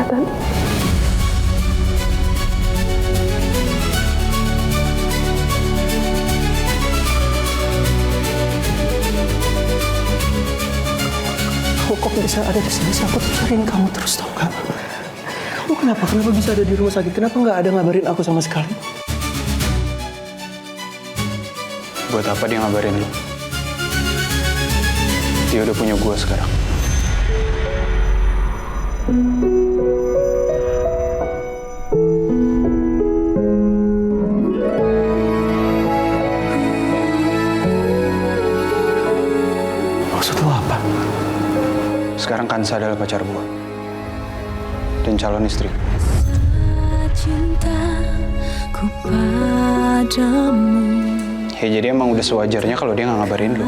Fatan. Kok bisa ada di sini? Aku tuh cariin kamu terus, tau gak? Kamu kenapa bisa ada di rumah sakit? Kenapa nggak ada ngabarin aku sama sekali? Buat apa dia ngabarin lu? Dia udah punya gua sekarang. Maksud lu apa? Sekarang Kansa adalah pacar gua dan calon istri. Cintaku padamu. Ya jadi emang udah sewajarnya kalau dia nggak ngabarin lu.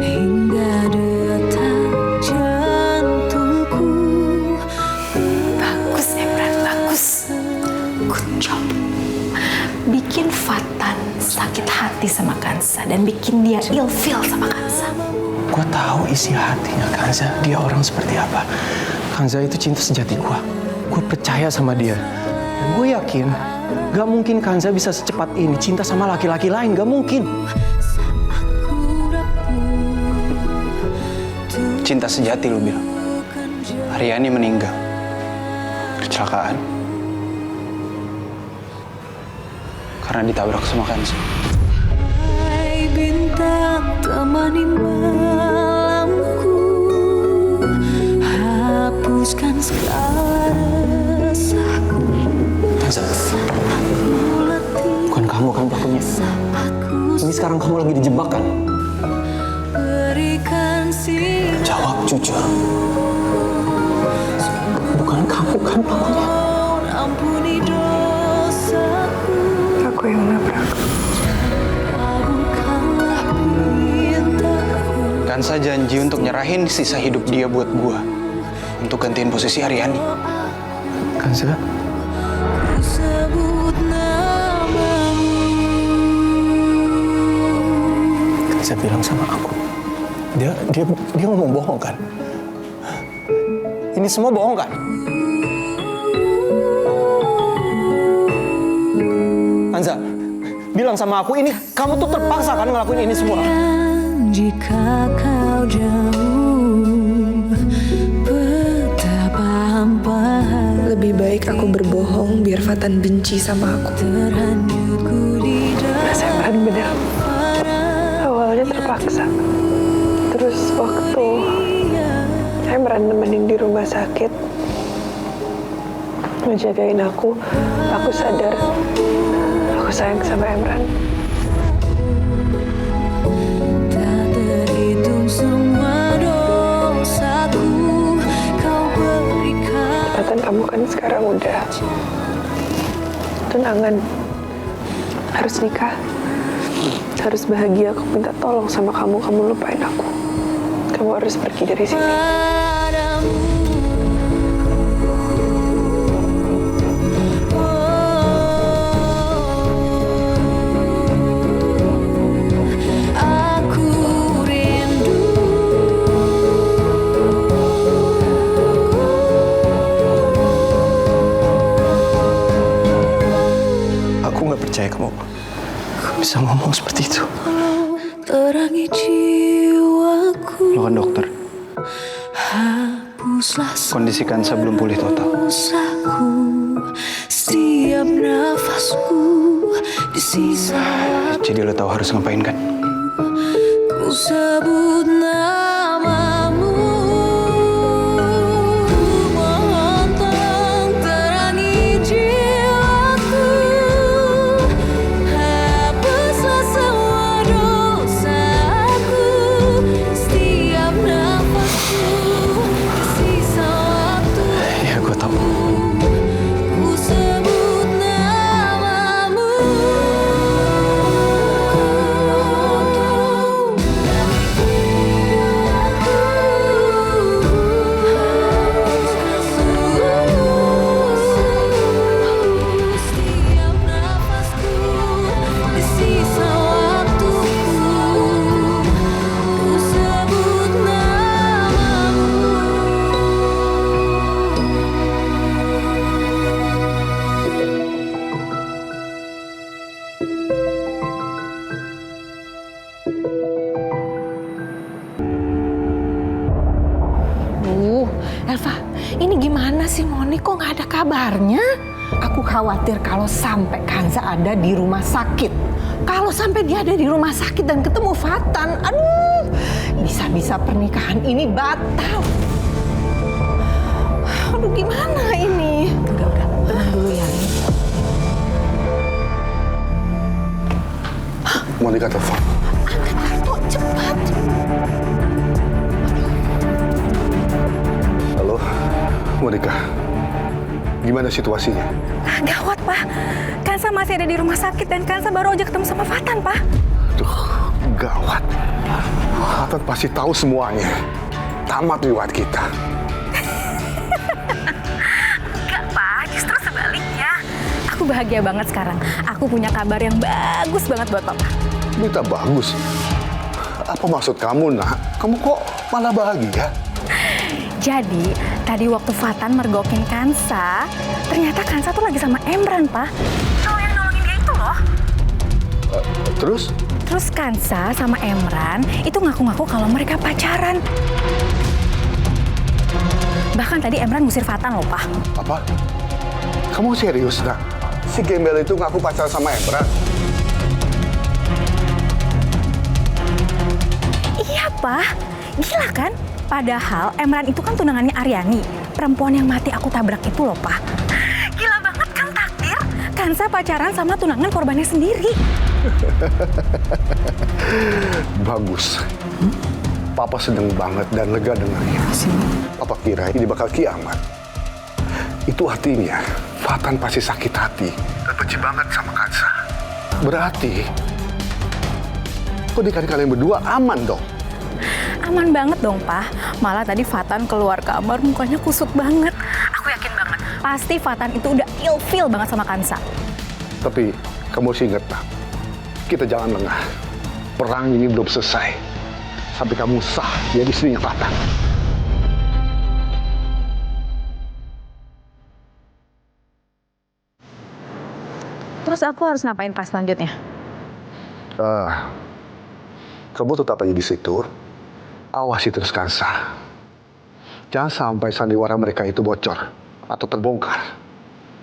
Hingga detak jantungku. Bagus, Emran, bagus. Good job. Bikin Fatan sakit hati sama Kansa dan bikin dia ilfeel sama Kansa. Gue tahu isi hatinya Kanza. Dia orang seperti apa. Kanza itu cinta sejati gue. Gue percaya sama dia. Dan gue yakin gak mungkin Kanza bisa secepat ini cinta sama laki-laki lain. Gak mungkin. Cinta sejati lu bilang. Aryani meninggal. Kecelakaan. Karena ditabrak sama Kansa. Hai bintang temani malamku, hapuskan segala resahku. Kanza, bukan kamu kan pelakunya. Ini sekarang kamu lagi dijebak kan? Berikan Jawab jujur. Bukan kamu kan pelakunya. ampuni dosaku. Aku yang nabrak. Kabulkanlah pintaku. Kansa janji untuk nyerahin sisa hidup dia buat gua. Untuk gantiin posisi Aryani. Kanza, Ku sebut namamu. Kanza bilang sama aku. Dia ngomong bohong kan? Ini semua bohong kan? Kanza, bilang sama aku, ini kamu tuh terpaksa kan ngelakuin ini semua? Jika kau jauh, betapa hampa Lebih baik aku berbohong biar Fatan benci sama aku. terhanyutku di Mas Emran bener. Awalnya terpaksa. Terus waktu Emran nemenin di rumah sakit, ngejagain aku sadar aku sayang sama Emran. tak terhitung semua dosaku kau berikan. Fatan, kamu kan sekarang udah tunangan, harus nikah, harus bahagia. Aku minta tolong sama kamu lupain aku. Kamu harus pergi dari sini. Padamu. Aku rindu. Aku nggak percaya kamu bisa ngomong seperti itu. Terangi jiwaku. Lo kan dokter. Hapuslah Kondisi Kansa belum pulih total. dosaku. Setiap nafasku di sisa Jadi lo tahu harus ngapain kan? ku sebut namamu. Ku mohon tolong terangi jiwaku. Hapuslah semua dosaku. Setiap nafasku di sisa waktu. Ya, gue tahu. Ku sebut namamu. Elva, ini gimana sih Moni? Kok nggak ada kabarnya? Aku khawatir kalau sampai Kanza ada di rumah sakit. Kalau sampai dia ada di rumah sakit dan ketemu Fatan, aduh, bisa-bisa pernikahan ini batal. Aduh, gimana ini? Udah, tenang dulu ya. Monica telepon. Angkat kartu, cepat. Halo, Monica. Gimana situasinya? Gawat, Pak. Kansa masih ada di rumah sakit dan Kansa baru aja ketemu sama Fatan, Pak. Aduh, gawat. Fatan pasti tahu semuanya. Tamat riwayat kita. Enggak, Pak. Justru sebaliknya. Aku bahagia banget sekarang. Aku punya kabar yang bagus banget buat Papa. Berita bagus. Apa maksud kamu, Nak? Kamu kok malah bahagia? Jadi, tadi waktu Fatan mergokin Kansa, ternyata Kansa tuh lagi sama Emran, Pak. Cowok yang nolongin dia itu loh. Terus? Terus Kansa sama Emran itu ngaku-ngaku kalau mereka pacaran. Bahkan tadi Emran ngusir Fatan loh, Pak. Apa? Kamu serius, Nak? Si Gembel itu ngaku pacaran sama Emran? Iya, Pak. Gila kan? Padahal Emran itu kan tunangannya Aryani, perempuan yang mati aku tabrak itu loh, Pak. Gila banget kan takdir? Kansa pacaran sama tunangan korbannya sendiri. Bagus. Papa seneng banget dan lega dengarnya. Papa kira ini bakal kiamat. Itu artinya Fatan pasti sakit hati dan benci banget sama Kansa. Berarti pernikahan kalian berdua aman dong? Aman banget dong, Pak. Malah tadi Fatan keluar kamar mukanya kusut banget. Aku yakin banget. Pasti Fatan itu udah ilfeel banget sama Kansa. Tapi kamu harus ingat, Nak. Kita jangan lengah. Perang ini belum selesai. Sampai kamu sah jadi istrinya Fatan. Terus aku harus ngapain pas selanjutnya? Kamu tetap aja di situ. Awasi terus Kansa. Jangan sampai sandiwara mereka itu bocor atau terbongkar.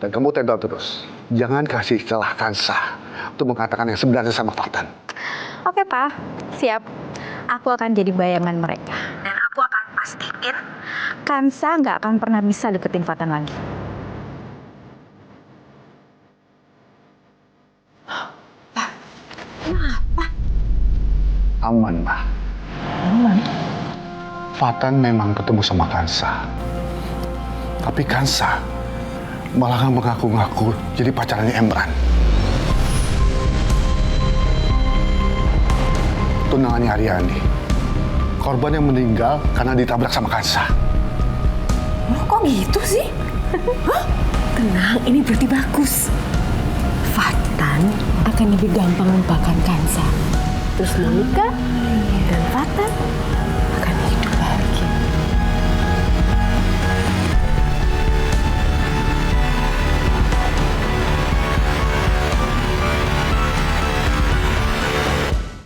Dan kamu tendal terus. Jangan kasih celah Kansa untuk mengatakan yang sebenarnya sama Fatan. Oke, Pak. Siap. Aku akan jadi bayangan mereka. Dan aku akan pastiin Kansa nggak akan pernah bisa deketin Fatan lagi. Aman, Ma. Aman? Fatan memang ketemu sama Kansa. Tapi Kansa malah mengaku-ngaku jadi pacarannya Emran. Tunangannya Aryani. Korban yang meninggal karena ditabrak sama Kansa. Loh, kok gitu sih? Hah? Tenang, ini berarti bagus. Fatan akan lebih gampang melupakan Kansa. Terus Monica dan Fatan